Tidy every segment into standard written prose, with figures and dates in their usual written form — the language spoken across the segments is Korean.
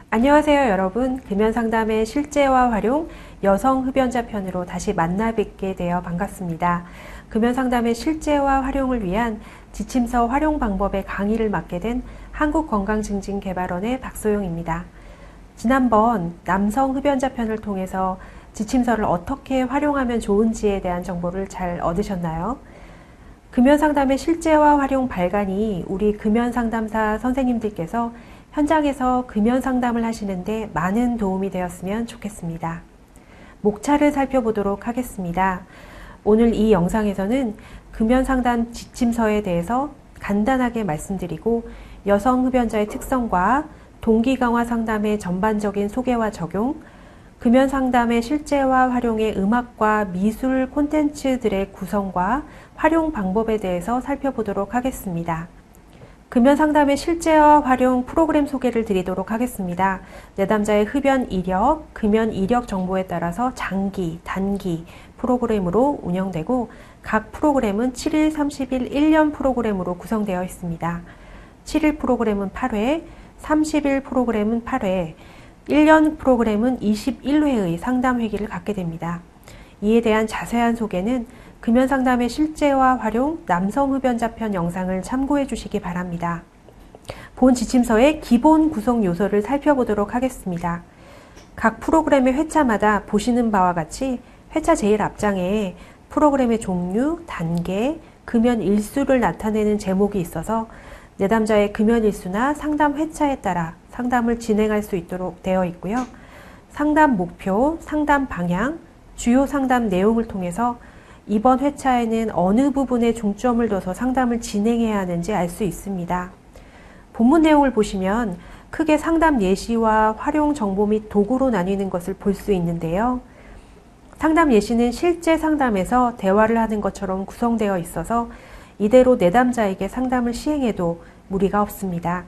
안녕하세요 여러분. 금연상담의 실제와 활용 여성 흡연자 편으로 다시 만나 뵙게 되어 반갑습니다. 금연상담의 실제와 활용을 위한 지침서 활용 방법의 강의를 맡게 된 한국건강증진개발원의 박소영입니다. 지난번 남성 흡연자 편을 통해서 지침서를 어떻게 활용하면 좋은지에 대한 정보를 잘 얻으셨나요? 금연상담의 실제와 활용 발간이 우리 금연상담사 선생님들께서 현장에서 금연상담을 하시는데 많은 도움이 되었으면 좋겠습니다. 목차를 살펴보도록 하겠습니다. 오늘 이 영상에서는 금연상담 지침서에 대해서 간단하게 말씀드리고 여성 흡연자의 특성과 동기 강화 상담의 전반적인 소개와 적용, 금연상담의 실제와 활용의 음악과 미술 콘텐츠들의 구성과 활용 방법에 대해서 살펴보도록 하겠습니다. 금연상담의 실제와 활용 프로그램 소개를 드리도록 하겠습니다. 내담자의 흡연 이력, 금연 이력 정보에 따라서 장기, 단기 프로그램으로 운영되고 각 프로그램은 7일, 30일, 1년 프로그램으로 구성되어 있습니다. 7일 프로그램은 8회, 30일 프로그램은 8회, 1년 프로그램은 21회의 상담 회기를 갖게 됩니다. 이에 대한 자세한 소개는 금연상담의 실제와 활용 남성 흡연자 편 영상을 참고해 주시기 바랍니다. 본 지침서의 기본 구성 요소를 살펴보도록 하겠습니다. 각 프로그램의 회차마다 보시는 바와 같이 회차 제일 앞장에 프로그램의 종류, 단계, 금연 일수를 나타내는 제목이 있어서 내담자의 금연 일수나 상담 회차에 따라 상담을 진행할 수 있도록 되어 있고요. 상담 목표, 상담 방향, 주요 상담 내용을 통해서 이번 회차에는 어느 부분에 중점을 둬서 상담을 진행해야 하는지 알 수 있습니다. 본문 내용을 보시면 크게 상담 예시와 활용 정보 및 도구로 나뉘는 것을 볼 수 있는데요. 상담 예시는 실제 상담에서 대화를 하는 것처럼 구성되어 있어서 이대로 내담자에게 상담을 시행해도 무리가 없습니다.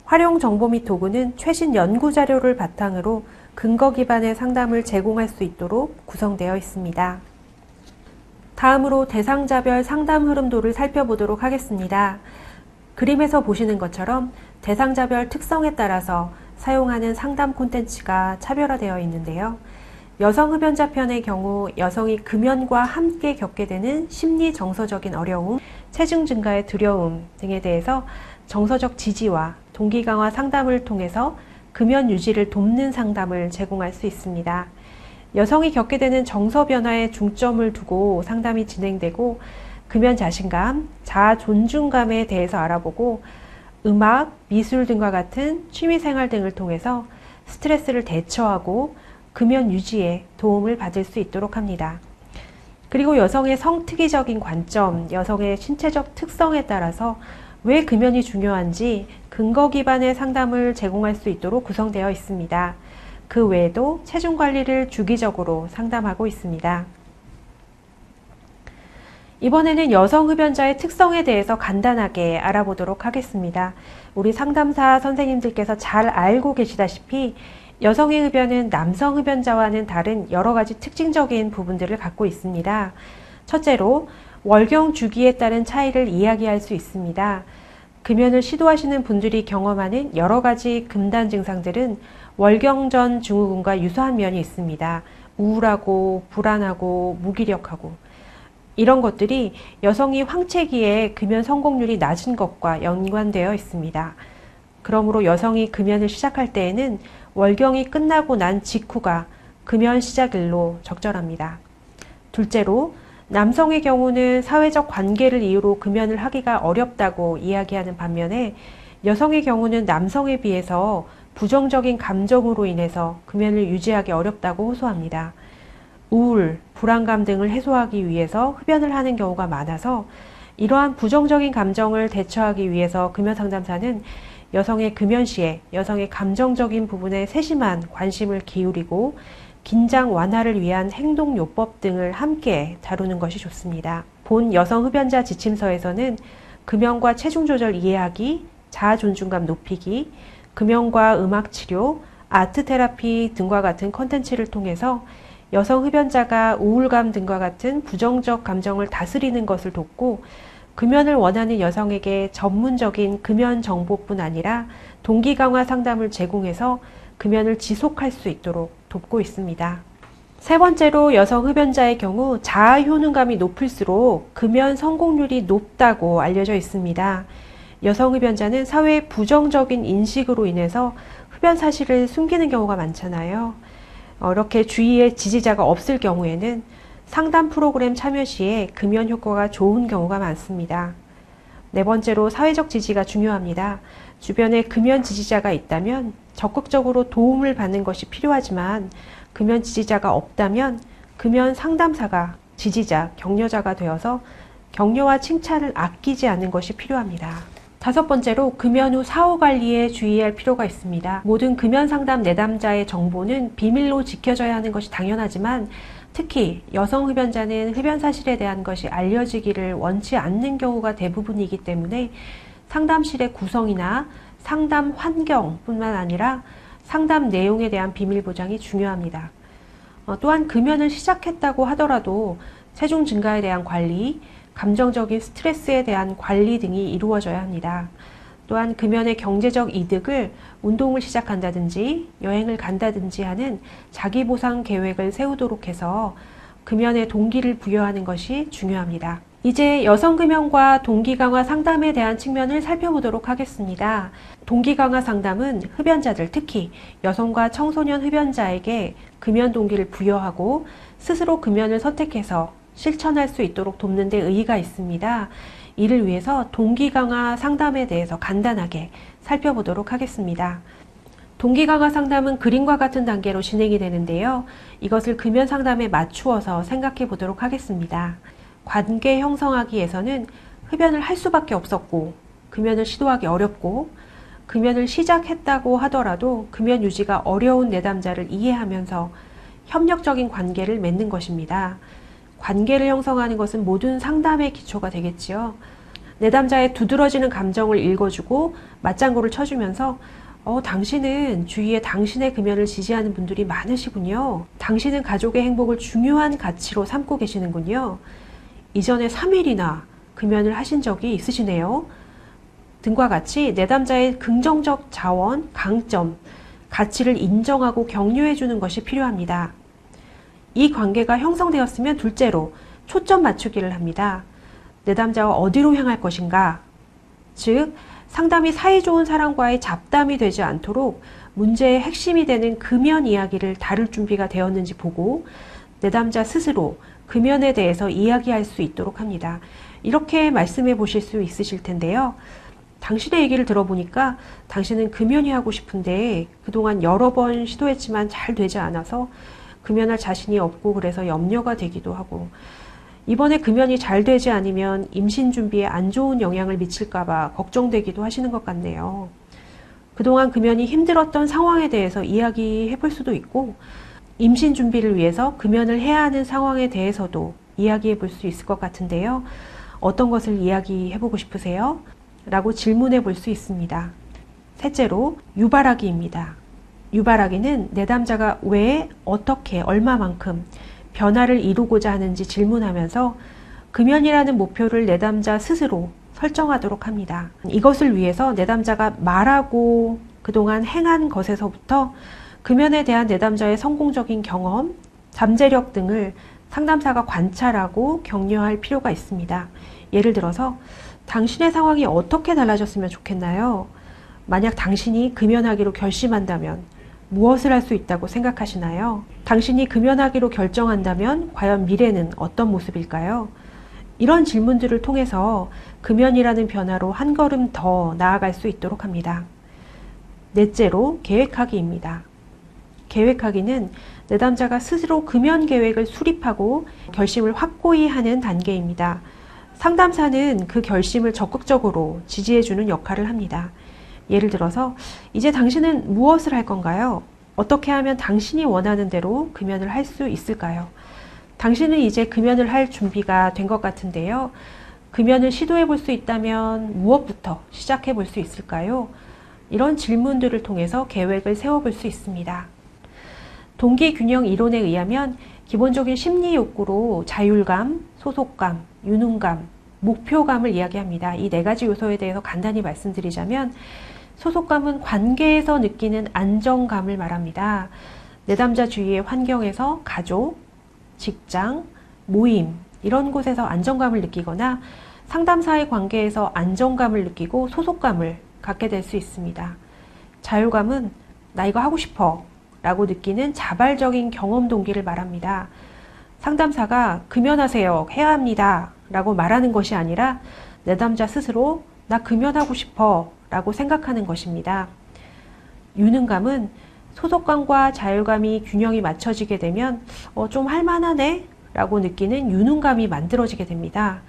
활용 정보 및 도구는 최신 연구 자료를 바탕으로 근거 기반의 상담을 제공할 수 있도록 구성되어 있습니다. 다음으로 대상자별 상담 흐름도를 살펴보도록 하겠습니다. 그림에서 보시는 것처럼 대상자별 특성에 따라서 사용하는 상담 콘텐츠가 차별화되어 있는데요. 여성 흡연자 편의 경우 여성이 금연과 함께 겪게 되는 심리 정서적인 어려움, 체중 증가의 두려움 등에 대해서 정서적 지지와 동기 강화 상담을 통해서 금연 유지를 돕는 상담을 제공할 수 있습니다. 여성이 겪게 되는 정서 변화에 중점을 두고 상담이 진행되고 금연 자신감, 자아 존중감에 대해서 알아보고 음악, 미술 등과 같은 취미생활 등을 통해서 스트레스를 대처하고 금연 유지에 도움을 받을 수 있도록 합니다. 그리고 여성의 성특이적인 관점, 여성의 신체적 특성에 따라서 왜 금연이 중요한지 근거 기반의 상담을 제공할 수 있도록 구성되어 있습니다. 그 외에도 체중 관리를 주기적으로 상담하고 있습니다. 이번에는 여성 흡연자의 특성에 대해서 간단하게 알아보도록 하겠습니다. 우리 상담사 선생님들께서 잘 알고 계시다시피 여성의 흡연은 남성 흡연자와는 다른 여러 가지 특징적인 부분들을 갖고 있습니다. 첫째로 월경 주기에 따른 차이를 이야기할 수 있습니다. 금연을 시도하시는 분들이 경험하는 여러 가지 금단 증상들은 월경 전 증후군과 유사한 면이 있습니다. 우울하고 불안하고 무기력하고 이런 것들이 여성이 황체기에 금연 성공률이 낮은 것과 연관되어 있습니다. 그러므로 여성이 금연을 시작할 때에는 월경이 끝나고 난 직후가 금연 시작일로 적절합니다. 둘째로 남성의 경우는 사회적 관계를 이유로 금연을 하기가 어렵다고 이야기하는 반면에 여성의 경우는 남성에 비해서 부정적인 감정으로 인해서 금연을 유지하기 어렵다고 호소합니다. 우울, 불안감 등을 해소하기 위해서 흡연을 하는 경우가 많아서 이러한 부정적인 감정을 대처하기 위해서 금연 상담사는 여성의 금연 시에 여성의 감정적인 부분에 세심한 관심을 기울이고 긴장 완화를 위한 행동요법 등을 함께 다루는 것이 좋습니다. 본 여성 흡연자 지침서에서는 금연과 체중 조절 이해하기, 자아 존중감 높이기, 금연과 음악 치료, 아트 테라피 등과 같은 콘텐츠를 통해서 여성 흡연자가 우울감 등과 같은 부정적 감정을 다스리는 것을 돕고 금연을 원하는 여성에게 전문적인 금연 정보뿐 아니라 동기 강화 상담을 제공해서 금연을 지속할 수 있도록 돕고 있습니다. 세 번째로 여성 흡연자의 경우 자아 효능감이 높을수록 금연 성공률이 높다고 알려져 있습니다. 여성 흡연자는 사회의 부정적인 인식으로 인해서 흡연 사실을 숨기는 경우가 많잖아요. 이렇게 주위에 지지자가 없을 경우에는 상담 프로그램 참여 시에 금연 효과가 좋은 경우가 많습니다. 네 번째로 사회적 지지가 중요합니다. 주변에 금연 지지자가 있다면 적극적으로 도움을 받는 것이 필요하지만 금연 지지자가 없다면 금연 상담사가 지지자, 격려자가 되어서 격려와 칭찬을 아끼지 않는 것이 필요합니다. 다섯 번째로 금연 후 사후 관리에 주의할 필요가 있습니다. 모든 금연 상담 내담자의 정보는 비밀로 지켜져야 하는 것이 당연하지만 특히 여성 흡연자는 흡연 사실에 대한 것이 알려지기를 원치 않는 경우가 대부분이기 때문에 상담실의 구성이나 상담 환경뿐만 아니라 상담 내용에 대한 비밀 보장이 중요합니다. 또한 금연을 시작했다고 하더라도 체중 증가에 대한 관리, 감정적인 스트레스에 대한 관리 등이 이루어져야 합니다. 또한 금연의 경제적 이득을 운동을 시작한다든지 여행을 간다든지 하는 자기보상 계획을 세우도록 해서 금연의 동기를 부여하는 것이 중요합니다. 이제 여성 금연과 동기 강화 상담에 대한 측면을 살펴보도록 하겠습니다. 동기 강화 상담은 흡연자들, 특히 여성과 청소년 흡연자에게 금연 동기를 부여하고 스스로 금연을 선택해서 실천할 수 있도록 돕는 데 의의가 있습니다. 이를 위해서 동기 강화 상담에 대해서 간단하게 살펴보도록 하겠습니다. 동기 강화 상담은 그림과 같은 단계로 진행이 되는데요. 이것을 금연 상담에 맞추어서 생각해 보도록 하겠습니다. 관계 형성하기 위해서는 흡연을 할 수밖에 없었고 금연을 시도하기 어렵고 금연을 시작했다고 하더라도 금연 유지가 어려운 내담자를 이해하면서 협력적인 관계를 맺는 것입니다. 관계를 형성하는 것은 모든 상담의 기초가 되겠지요. 내담자의 두드러지는 감정을 읽어주고 맞장구를 쳐주면서 당신은 주위에 당신의 금연을 지지하는 분들이 많으시군요. 당신은 가족의 행복을 중요한 가치로 삼고 계시는군요. 이전에 3일이나 금연을 하신 적이 있으시네요. 등과 같이 내담자의 긍정적 자원, 강점, 가치를 인정하고 격려해 주는 것이 필요합니다. 이 관계가 형성되었으면 둘째로 초점 맞추기를 합니다. 내담자와 어디로 향할 것인가? 즉, 상담이 사이좋은 사람과의 잡담이 되지 않도록 문제의 핵심이 되는 금연 이야기를 다룰 준비가 되었는지 보고 내담자 스스로 금연에 대해서 이야기할 수 있도록 합니다. 이렇게 말씀해 보실 수 있으실 텐데요. 당신의 얘기를 들어보니까 당신은 금연이 하고 싶은데 그동안 여러 번 시도했지만 잘 되지 않아서 금연할 자신이 없고 그래서 염려가 되기도 하고 이번에 금연이 잘 되지 않으면 임신 준비에 안 좋은 영향을 미칠까봐 걱정되기도 하시는 것 같네요. 그동안 금연이 힘들었던 상황에 대해서 이야기해 볼 수도 있고 임신 준비를 위해서 금연을 해야 하는 상황에 대해서도 이야기해 볼 수 있을 것 같은데요. 어떤 것을 이야기해 보고 싶으세요? 라고 질문해 볼 수 있습니다. 셋째로 유발하기입니다. 유발하기는 내담자가 왜, 어떻게, 얼마만큼 변화를 이루고자 하는지 질문하면서 금연이라는 목표를 내담자 스스로 설정하도록 합니다. 이것을 위해서 내담자가 말하고 그동안 행한 것에서부터 금연에 대한 내담자의 성공적인 경험, 잠재력 등을 상담사가 관찰하고 격려할 필요가 있습니다. 예를 들어서 당신의 상황이 어떻게 달라졌으면 좋겠나요? 만약 당신이 금연하기로 결심한다면 무엇을 할 수 있다고 생각하시나요? 당신이 금연하기로 결정한다면 과연 미래는 어떤 모습일까요? 이런 질문들을 통해서 금연이라는 변화로 한 걸음 더 나아갈 수 있도록 합니다. 넷째로 계획하기입니다. 계획하기는 내담자가 스스로 금연 계획을 수립하고 결심을 확고히 하는 단계입니다. 상담사는 그 결심을 적극적으로 지지해주는 역할을 합니다. 예를 들어서 이제 당신은 무엇을 할 건가요? 어떻게 하면 당신이 원하는 대로 금연을 할 수 있을까요? 당신은 이제 금연을 할 준비가 된 것 같은데요. 금연을 시도해 볼 수 있다면 무엇부터 시작해 볼 수 있을까요? 이런 질문들을 통해서 계획을 세워볼 수 있습니다. 동기균형 이론에 의하면 기본적인 심리 욕구로 자율감, 소속감, 유능감, 목표감을 이야기합니다. 이 네 가지 요소에 대해서 간단히 말씀드리자면 소속감은 관계에서 느끼는 안정감을 말합니다. 내담자 주위의 환경에서 가족, 직장, 모임 이런 곳에서 안정감을 느끼거나 상담사의 관계에서 안정감을 느끼고 소속감을 갖게 될 수 있습니다. 자율감은 나 이거 하고 싶어 라고 느끼는 자발적인 경험 동기를 말합니다. 상담사가 금연하세요, 해야 합니다 라고 말하는 것이 아니라 내담자 스스로 나 금연하고 싶어 라고 생각하는 것입니다. 유능감은 소속감과 자율감이 균형이 맞춰지게 되면 좀 할만하네 라고 느끼는 유능감이 만들어지게 됩니다.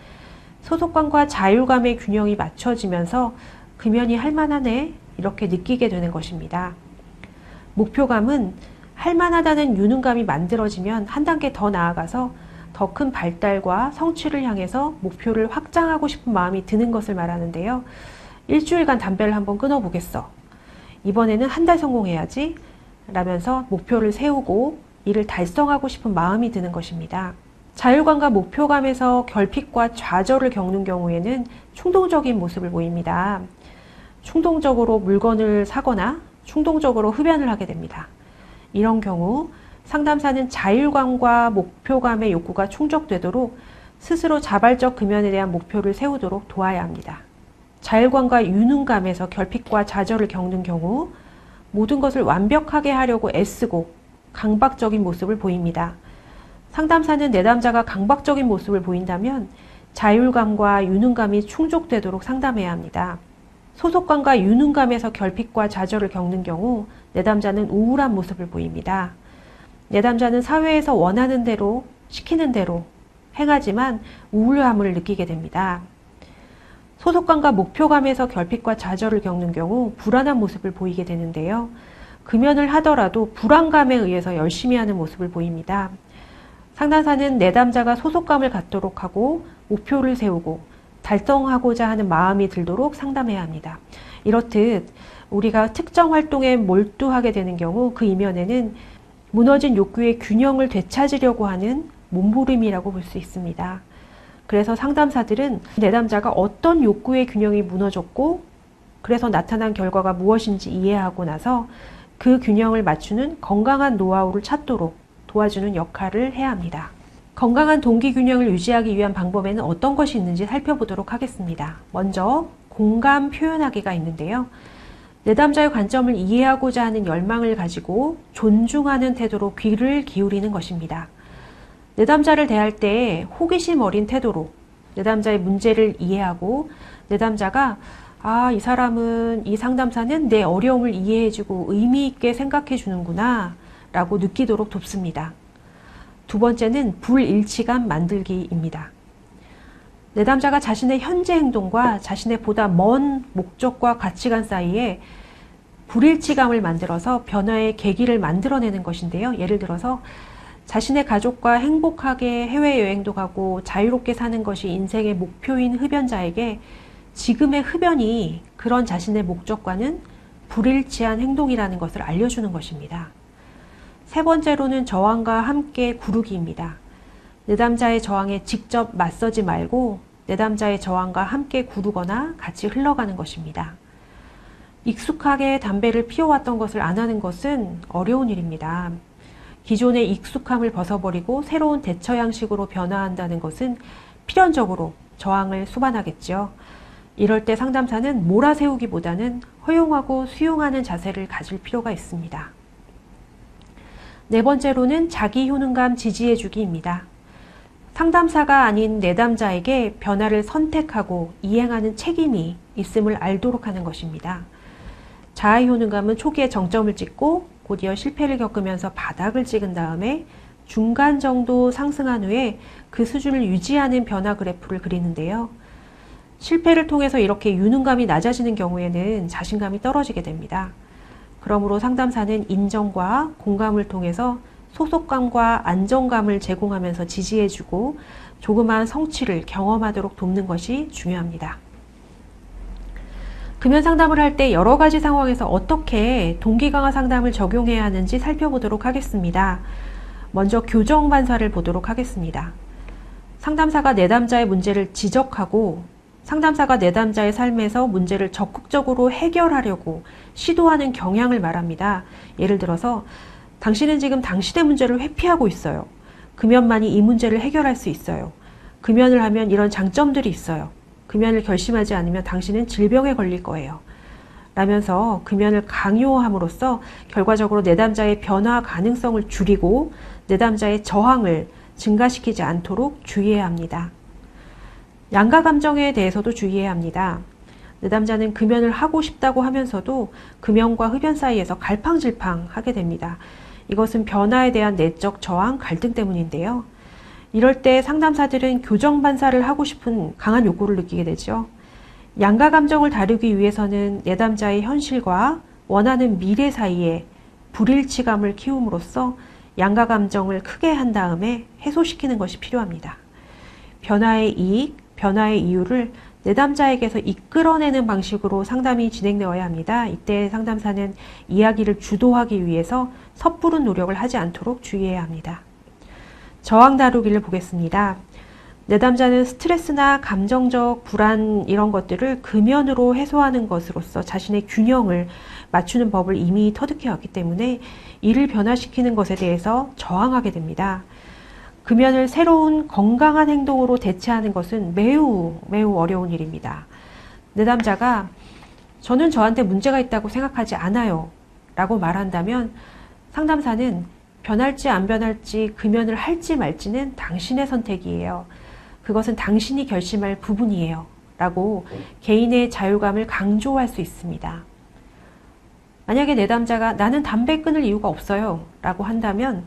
소속감과 자율감의 균형이 맞춰지면서 금연이 할만하네 이렇게 느끼게 되는 것입니다. 목표감은 할만하다는 유능감이 만들어지면 한 단계 더 나아가서 더 큰 발달과 성취를 향해서 목표를 확장하고 싶은 마음이 드는 것을 말하는데요. 일주일간 담배를 한번 끊어보겠어. 이번에는 한 달 성공해야지 라면서 목표를 세우고 이를 달성하고 싶은 마음이 드는 것입니다. 자율감과 목표감에서 결핍과 좌절을 겪는 경우에는 충동적인 모습을 보입니다. 충동적으로 물건을 사거나 충동적으로 흡연을 하게 됩니다. 이런 경우 상담사는 자율감과 목표감의 욕구가 충족되도록 스스로 자발적 금연에 대한 목표를 세우도록 도와야 합니다. 자율감과 유능감에서 결핍과 좌절을 겪는 경우 모든 것을 완벽하게 하려고 애쓰고 강박적인 모습을 보입니다. 상담사는 내담자가 강박적인 모습을 보인다면 자율감과 유능감이 충족되도록 상담해야 합니다. 소속감과 유능감에서 결핍과 좌절을 겪는 경우 내담자는 우울한 모습을 보입니다. 내담자는 사회에서 원하는 대로, 시키는 대로 행하지만 우울함을 느끼게 됩니다. 소속감과 목표감에서 결핍과 좌절을 겪는 경우 불안한 모습을 보이게 되는데요. 금연을 하더라도 불안감에 의해서 열심히 하는 모습을 보입니다. 상담사는 내담자가 소속감을 갖도록 하고 목표를 세우고 달성하고자 하는 마음이 들도록 상담해야 합니다. 이렇듯 우리가 특정 활동에 몰두하게 되는 경우 그 이면에는 무너진 욕구의 균형을 되찾으려고 하는 몸부림이라고 볼 수 있습니다. 그래서 상담사들은 내담자가 어떤 욕구의 균형이 무너졌고 그래서 나타난 결과가 무엇인지 이해하고 나서 그 균형을 맞추는 건강한 노하우를 찾도록 도와주는 역할을 해야 합니다. 건강한 동기 균형을 유지하기 위한 방법에는 어떤 것이 있는지 살펴보도록 하겠습니다. 먼저 공감 표현하기가 있는데요. 내담자의 관점을 이해하고자 하는 열망을 가지고 존중하는 태도로 귀를 기울이는 것입니다. 내담자를 대할 때 호기심 어린 태도로 내담자의 문제를 이해하고 내담자가 이 사람은, 이 상담사는 내 어려움을 이해해주고 의미 있게 생각해 주는구나 라고 느끼도록 돕습니다. 두 번째는 불일치감 만들기입니다. 내담자가 자신의 현재 행동과 자신의 보다 먼 목적과 가치관 사이에 불일치감을 만들어서 변화의 계기를 만들어내는 것인데요. 예를 들어서 자신의 가족과 행복하게 해외여행도 가고 자유롭게 사는 것이 인생의 목표인 흡연자에게 지금의 흡연이 그런 자신의 목적과는 불일치한 행동이라는 것을 알려주는 것입니다. 세 번째로는 저항과 함께 구르기입니다. 내담자의 저항에 직접 맞서지 말고 내담자의 저항과 함께 구르거나 같이 흘러가는 것입니다. 익숙하게 담배를 피워왔던 것을 안 하는 것은 어려운 일입니다. 기존의 익숙함을 벗어버리고 새로운 대처 양식으로 변화한다는 것은 필연적으로 저항을 수반하겠죠. 이럴 때 상담사는 몰아세우기보다는 허용하고 수용하는 자세를 가질 필요가 있습니다. 네 번째로는 자기 효능감 지지해주기입니다. 상담사가 아닌 내담자에게 변화를 선택하고 이행하는 책임이 있음을 알도록 하는 것입니다. 자아 효능감은 초기에 정점을 찍고 곧이어 실패를 겪으면서 바닥을 찍은 다음에 중간 정도 상승한 후에 그 수준을 유지하는 변화 그래프를 그리는데요. 실패를 통해서 이렇게 유능감이 낮아지는 경우에는 자신감이 떨어지게 됩니다. 그러므로 상담사는 인정과 공감을 통해서 소속감과 안정감을 제공하면서 지지해주고 조그마한 성취를 경험하도록 돕는 것이 중요합니다. 금연 상담을 할 때 여러 가지 상황에서 어떻게 동기 강화 상담을 적용해야 하는지 살펴보도록 하겠습니다. 먼저 교정 반사를 보도록 하겠습니다. 상담사가 내담자의 문제를 지적하고 상담사가 내담자의 삶에서 문제를 적극적으로 해결하려고 시도하는 경향을 말합니다. 예를 들어서 당신은 지금 당신의 문제를 회피하고 있어요. 금연만이 이 문제를 해결할 수 있어요. 금연을 하면 이런 장점들이 있어요. 금연을 결심하지 않으면 당신은 질병에 걸릴 거예요. 라면서 금연을 강요함으로써 결과적으로 내담자의 변화 가능성을 줄이고 내담자의 저항을 증가시키지 않도록 주의해야 합니다. 양가 감정에 대해서도 주의해야 합니다. 내담자는 금연을 하고 싶다고 하면서도 금연과 흡연 사이에서 갈팡질팡하게 됩니다. 이것은 변화에 대한 내적 저항, 갈등 때문인데요. 이럴 때 상담사들은 교정 반사를 하고 싶은 강한 욕구를 느끼게 되죠. 양가 감정을 다루기 위해서는 내담자의 현실과 원하는 미래 사이에 불일치감을 키움으로써 양가 감정을 크게 한 다음에 해소시키는 것이 필요합니다. 변화의 이익, 변화의 이유를 내담자에게서 이끌어내는 방식으로 상담이 진행되어야 합니다. 이때 상담사는 이야기를 주도하기 위해서 섣부른 노력을 하지 않도록 주의해야 합니다. 저항 다루기를 보겠습니다. 내담자는 스트레스나 감정적 불안 이런 것들을 금연으로 해소하는 것으로서 자신의 균형을 맞추는 법을 이미 터득해왔기 때문에 이를 변화시키는 것에 대해서 저항하게 됩니다. 금연을 새로운 건강한 행동으로 대체하는 것은 매우 어려운 일입니다. 내담자가 저는 저한테 문제가 있다고 생각하지 않아요 라고 말한다면 상담사는 변할지 안 변할지 금연을 할지 말지는 당신의 선택이에요. 그것은 당신이 결심할 부분이에요 라고 개인의 자유감을 강조할 수 있습니다. 만약에 내담자가 나는 담배 끊을 이유가 없어요 라고 한다면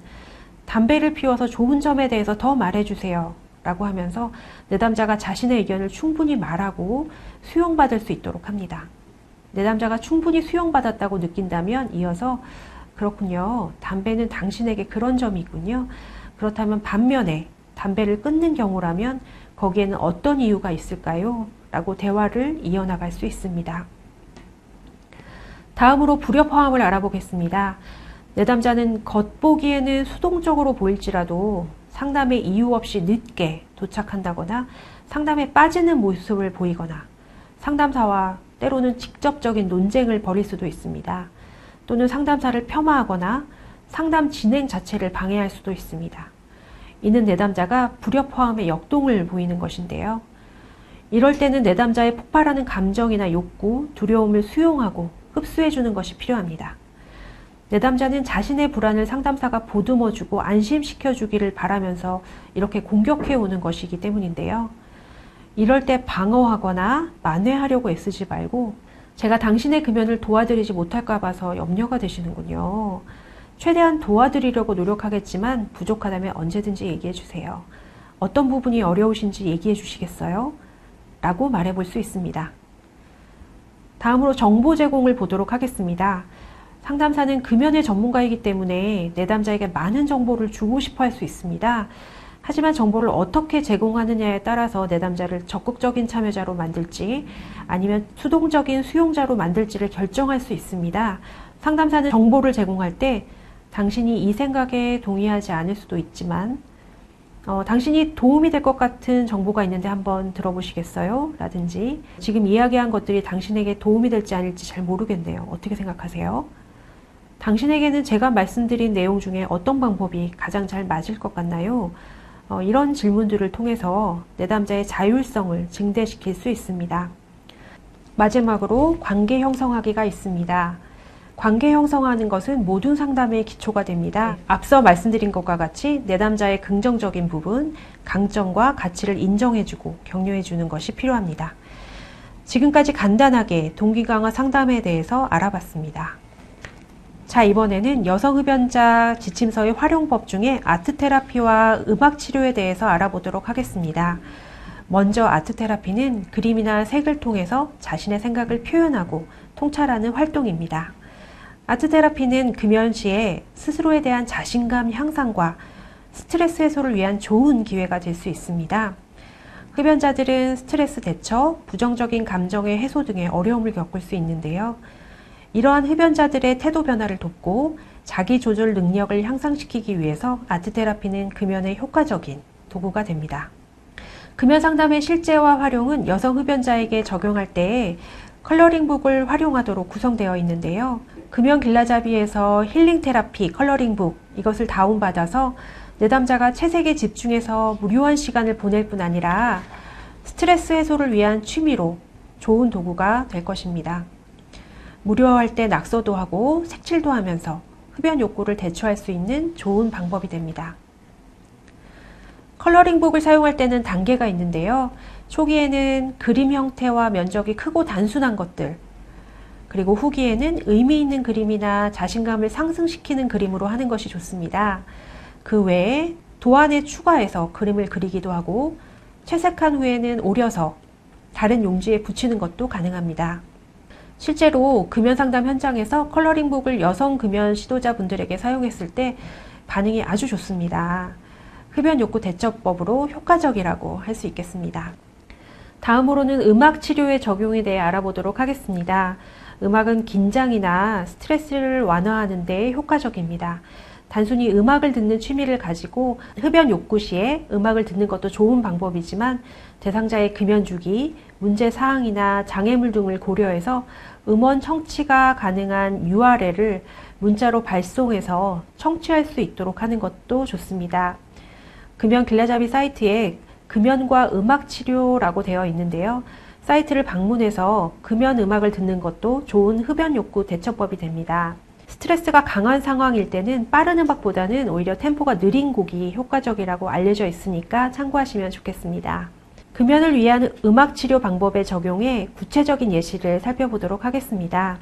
담배를 피워서 좋은 점에 대해서 더 말해주세요 라고 하면서 내담자가 자신의 의견을 충분히 말하고 수용받을 수 있도록 합니다. 내담자가 충분히 수용받았다고 느낀다면 이어서 그렇군요. 담배는 당신에게 그런 점이 있군요. 그렇다면 반면에 담배를 끊는 경우라면 거기에는 어떤 이유가 있을까요? 라고 대화를 이어나갈 수 있습니다. 다음으로 불협화음을 알아보겠습니다. 내담자는 겉보기에는 수동적으로 보일지라도 상담에 이유 없이 늦게 도착한다거나 상담에 빠지는 모습을 보이거나 상담사와 때로는 직접적인 논쟁을 벌일 수도 있습니다. 또는 상담사를 폄하하거나 상담 진행 자체를 방해할 수도 있습니다. 이는 내담자가 불협화음의 역동을 보이는 것인데요. 이럴 때는 내담자의 폭발하는 감정이나 욕구, 두려움을 수용하고 흡수해주는 것이 필요합니다. 내담자는 자신의 불안을 상담사가 보듬어주고 안심시켜주기를 바라면서 이렇게 공격해오는 것이기 때문인데요. 이럴 때 방어하거나 만회하려고 애쓰지 말고 제가 당신의 금연을 도와드리지 못할까 봐서 염려가 되시는군요. 최대한 도와드리려고 노력하겠지만 부족하다면 언제든지 얘기해 주세요. 어떤 부분이 어려우신지 얘기해 주시겠어요? 라고 말해볼 수 있습니다. 다음으로 정보 제공을 보도록 하겠습니다. 상담사는 금연의 전문가이기 때문에 내담자에게 많은 정보를 주고 싶어 할 수 있습니다. 하지만 정보를 어떻게 제공하느냐에 따라서 내담자를 적극적인 참여자로 만들지 아니면 수동적인 수용자로 만들지를 결정할 수 있습니다. 상담사는 정보를 제공할 때 당신이 이 생각에 동의하지 않을 수도 있지만 당신이 도움이 될 것 같은 정보가 있는데 한번 들어보시겠어요? 라든지 지금 이야기한 것들이 당신에게 도움이 될지 아닐지 잘 모르겠네요. 어떻게 생각하세요? 당신에게는 제가 말씀드린 내용 중에 어떤 방법이 가장 잘 맞을 것 같나요? 이런 질문들을 통해서 내담자의 자율성을 증대시킬 수 있습니다. 마지막으로 관계 형성하기가 있습니다. 관계 형성하는 것은 모든 상담의 기초가 됩니다. 앞서 말씀드린 것과 같이 내담자의 긍정적인 부분, 강점과 가치를 인정해주고 격려해주는 것이 필요합니다. 지금까지 간단하게 동기 강화 상담에 대해서 알아봤습니다. 자, 이번에는 여성 흡연자 지침서의 활용법 중에 아트 테라피와 음악 치료에 대해서 알아보도록 하겠습니다. 먼저 아트 테라피는 그림이나 색을 통해서 자신의 생각을 표현하고 통찰하는 활동입니다. 아트 테라피는 금연 시에 스스로에 대한 자신감 향상과 스트레스 해소를 위한 좋은 기회가 될 수 있습니다. 흡연자들은 스트레스 대처, 부정적인 감정의 해소 등의 어려움을 겪을 수 있는데요. 이러한 흡연자들의 태도 변화를 돕고 자기 조절 능력을 향상시키기 위해서 아트 테라피는 금연에 효과적인 도구가 됩니다. 금연상담의 실제와 활용은 여성 흡연자에게 적용할 때 컬러링북을 활용하도록 구성되어 있는데요. 금연길라잡이에서 힐링테라피 컬러링북 이것을 다운받아서 내담자가 채색에 집중해서 무료한 시간을 보낼 뿐 아니라 스트레스 해소를 위한 취미로 좋은 도구가 될 것입니다. 무료할 때 낙서도 하고 색칠도 하면서 흡연 욕구를 대처할 수 있는 좋은 방법이 됩니다. 컬러링북을 사용할 때는 단계가 있는데요. 초기에는 그림 형태와 면적이 크고 단순한 것들, 그리고 후기에는 의미 있는 그림이나 자신감을 상승시키는 그림으로 하는 것이 좋습니다. 그 외에 도안에 추가해서 그림을 그리기도 하고 채색한 후에는 오려서 다른 용지에 붙이는 것도 가능합니다. 실제로 금연상담 현장에서 컬러링북을 여성 금연 시도자분들에게 사용했을 때 반응이 아주 좋습니다. 흡연 욕구 대처법으로 효과적이라고 할 수 있겠습니다. 다음으로는 음악 치료의 적용에 대해 알아보도록 하겠습니다. 음악은 긴장이나 스트레스를 완화하는 데 효과적입니다. 단순히 음악을 듣는 취미를 가지고 흡연 욕구 시에 음악을 듣는 것도 좋은 방법이지만 대상자의 금연 주기, 문제 사항이나 장애물 등을 고려해서 음원 청취가 가능한 URL을 문자로 발송해서 청취할 수 있도록 하는 것도 좋습니다. 금연길라잡이 사이트에 금연과 음악치료라고 되어 있는데요. 사이트를 방문해서 금연 음악을 듣는 것도 좋은 흡연 욕구 대처법이 됩니다. 스트레스가 강한 상황일 때는 빠른 음악보다는 오히려 템포가 느린 곡이 효과적이라고 알려져 있으니까 참고하시면 좋겠습니다. 금연을 위한 음악치료 방법의 적용에 구체적인 예시를 살펴보도록 하겠습니다.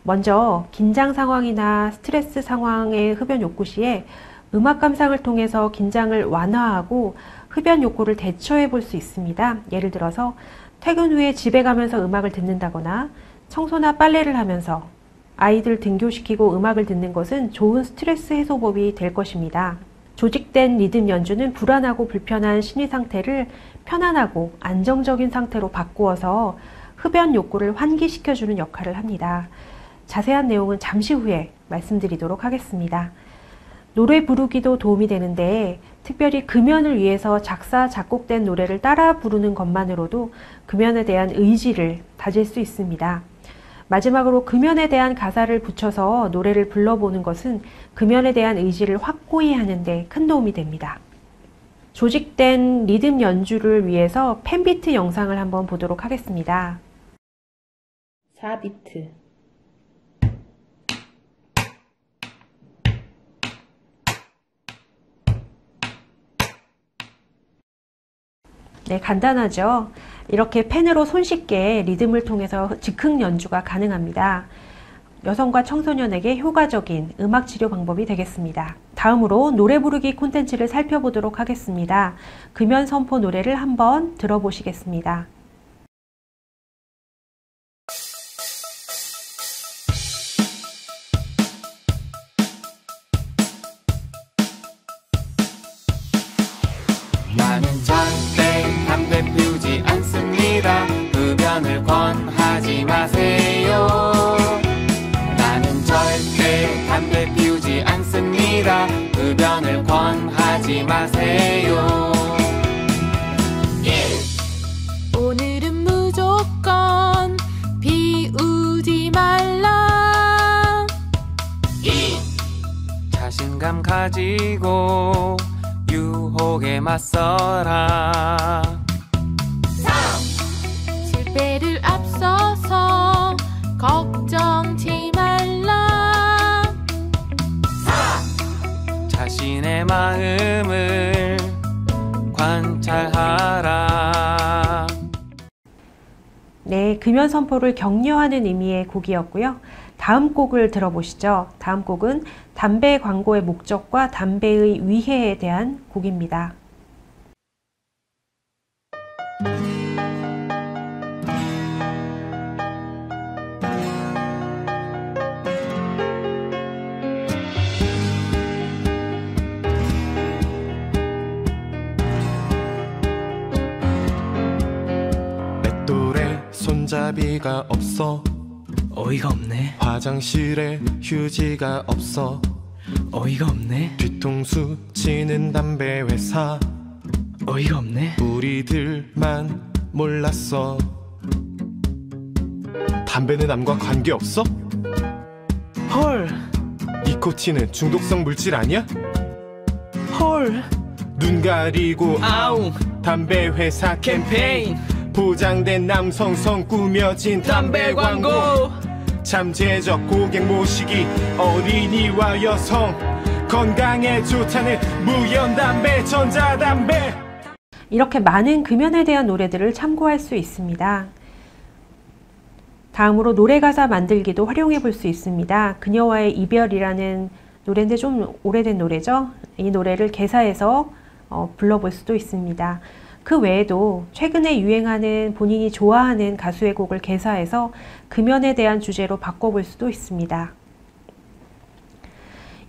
먼저 긴장 상황이나 스트레스 상황의 흡연 욕구 시에 음악 감상을 통해서 긴장을 완화하고 흡연 욕구를 대처해 볼 수 있습니다. 예를 들어서 퇴근 후에 집에 가면서 음악을 듣는다거나 청소나 빨래를 하면서 아이들 등교시키고 음악을 듣는 것은 좋은 스트레스 해소법이 될 것입니다. 조직된 리듬 연주는 불안하고 불편한 심리 상태를 편안하고 안정적인 상태로 바꾸어서 흡연 욕구를 환기시켜주는 역할을 합니다. 자세한 내용은 잠시 후에 말씀드리도록 하겠습니다. 노래 부르기도 도움이 되는데 특별히 금연을 위해서 작사, 작곡된 노래를 따라 부르는 것만으로도 금연에 대한 의지를 다질 수 있습니다. 마지막으로 금연에 대한 가사를 붙여서 노래를 불러보는 것은 금연에 대한 의지를 확고히 하는 데 큰 도움이 됩니다. 조직된 리듬 연주를 위해서 펜비트 영상을 한번 보도록 하겠습니다. 4비트 네, 간단하죠? 이렇게 펜으로 손쉽게 리듬을 통해서 즉흥 연주가 가능합니다. 여성과 청소년에게 효과적인 음악 치료 방법이 되겠습니다. 다음으로 노래 부르기 콘텐츠를 살펴보도록 하겠습니다. 금연 선포 노래를 한번 들어보시겠습니다. 나는 절대 담배 피우지 않습니다. 흡연을 권하지 마세요. 나는 절대 담배 피우지 않습니다. 흡연을 권하지 마세요. 오늘은 무조건 피우지 말라. 자신감 가지고 유혹에 맞서라. 실패를 앞서서 걱정치 말라. 자신의 마음을 관찰하라. 네, 금연 선포를 격려하는 의미의 곡이었고요. 다음 곡을 들어보시죠. 다음 곡은 담배 광고의 목적과 담배의 위해에 대한 곡입니다. 내 또래 손잡이가 없어. 어이가 없네. 화장실에 휴지가 없어. 어이가 없네. 뒤통수 치는 담배 회사. 어이가 없네. 우리들만 몰랐어. 담배는 암과 관계없어? 헐. 니코틴은 중독성 물질 아니야? 헐. 눈 가리고 아웅. 담배 회사 캠페인. 포장된 남성성 꾸며진 담배 광고. 잠재적 고객 모시기 어린이와 여성 건강에 좋다는 무연담배 전자담배. 이렇게 많은 금연에 대한 노래들을 참고할 수 있습니다. 다음으로 노래 가사 만들기도 활용해 볼 수 있습니다. 그녀와의 이별이라는 노래인데 좀 오래된 노래죠. 이 노래를 개사해서 불러볼 수도 있습니다. 그 외에도 최근에 유행하는 본인이 좋아하는 가수의 곡을 개사해서 금연에 대한 주제로 바꿔볼 수도 있습니다.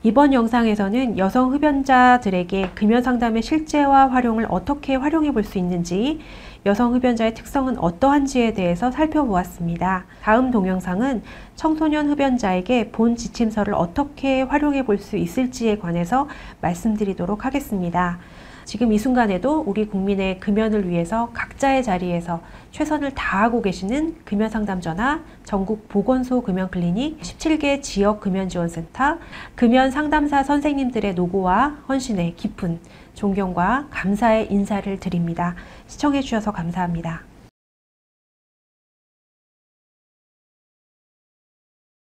이번 영상에서는 여성 흡연자들에게 금연 상담의 실제와 활용을 어떻게 활용해 볼 수 있는지, 여성 흡연자의 특성은 어떠한지에 대해서 살펴보았습니다. 다음 동영상은 청소년 흡연자에게 본 지침서를 어떻게 활용해 볼 수 있을지에 관해서 말씀드리도록 하겠습니다. 지금 이 순간에도 우리 국민의 금연을 위해서 각자의 자리에서 최선을 다하고 계시는 금연상담전화, 전국보건소 금연클리닉, 17개 지역 금연지원센터, 금연상담사 선생님들의 노고와 헌신에 깊은 존경과 감사의 인사를 드립니다. 시청해 주셔서 감사합니다.